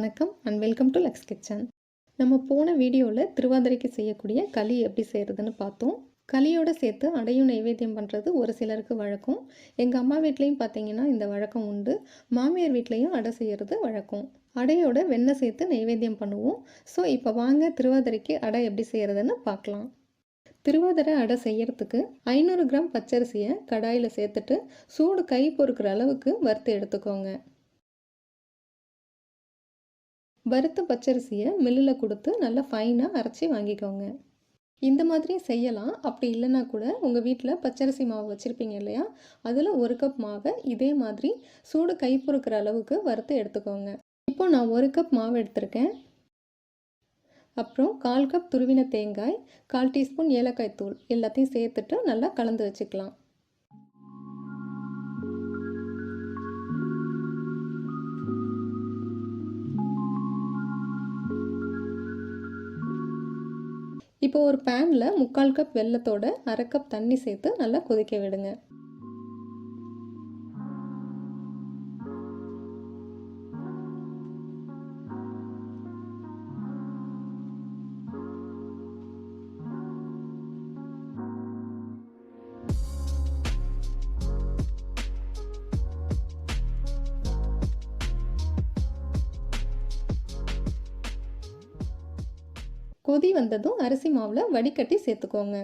வணக்கம் and welcome to Lux kitchen. நம்ம போன வீடியோவில் திருவாதிரைக்கு செய்யக்கூடிய களி எப்படி செய்கிறதுன்னு பார்த்தோம். களியோடு சேர்த்து அடையும் நைவேத்தியம் பண்ணுறது ஒரு சிலருக்கு வழக்கம். எங்கள் அம்மா வீட்லேயும் பார்த்தீங்கன்னா இந்த வழக்கம் உண்டு. மாமியார் வீட்லேயும் அடை செய்கிறது வழக்கம். அடையோட வெண்ணெய் சேர்த்து நைவேத்தியம் பண்ணுவோம். ஸோ இப்போ வாங்க திருவாதிரைக்கு அடை எப்படி செய்கிறதுன்னு பார்க்கலாம். திருவாதிரை அடை செய்யறதுக்கு 500 கிராம் பச்சரிசியை கடாயில் சேர்த்துட்டு சூடு கை பொறுக்கிற அளவுக்கு வறுத்து எடுத்துக்கோங்க. வறுத்த பச்சரிசியை மில்லில் கொடுத்து நல்லா ஃபைனாக அரைச்சி வாங்கிக்கோங்க. இந்த மாதிரி செய்யலாம். அப்படி இல்லைன்னா கூட உங்கள் வீட்டில் பச்சரிசி மாவு வச்சுருப்பீங்க இல்லையா, அதில் 1 கப் மாவை இதே மாதிரி சூடு கை பொறுக்கிற அளவுக்கு வறுத்து எடுத்துக்கோங்க. இப்போ நான் 1 கப் மாவு எடுத்திருக்கேன். அப்புறம் 1/4 கப் துருவின தேங்காய், 1/4 டீஸ்பூன் ஏலக்காய் தூள் எல்லாத்தையும் சேர்த்துட்டு நல்லா கலந்து வச்சுக்கலாம். இப்போ ஒரு பேனில் 3/4 கப் வெல்லத்தோட 1/2 கப் தண்ணி சேர்த்து நல்லா கொதிக்க விடுங்க. கொதி வந்ததும் அரிசி மாவில் வடிகட்டி சேர்த்துக்கோங்க.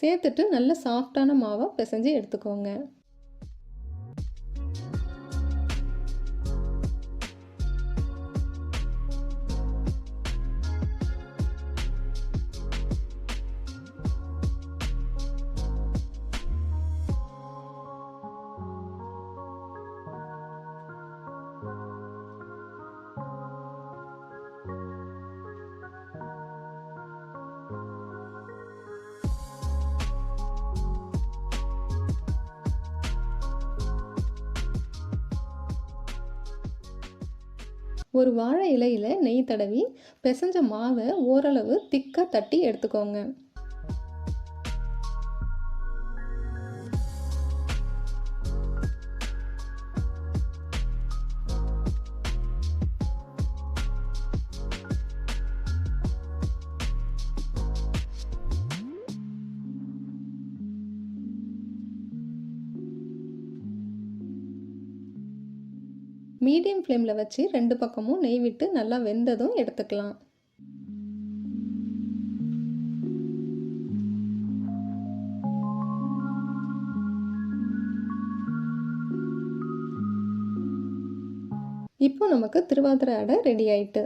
சேர்த்துட்டு நல்ல சாஃப்டான மாவை பிசைஞ்சு எடுத்துக்கோங்க. ஒரு வாழை இலையில் நெய் தடவி பிசைஞ்ச மாவை ஓரளவு திக்காக தட்டி எடுத்துக்கோங்க. மீடியம் ஃப்ளேமில் வச்சு 2 பக்கமும் நெய் விட்டு நல்லா வெந்ததும் எடுத்துக்கலாம். இப்போ நமக்கு திருவாதிரை அடை ரெடி ஆயிட்டு.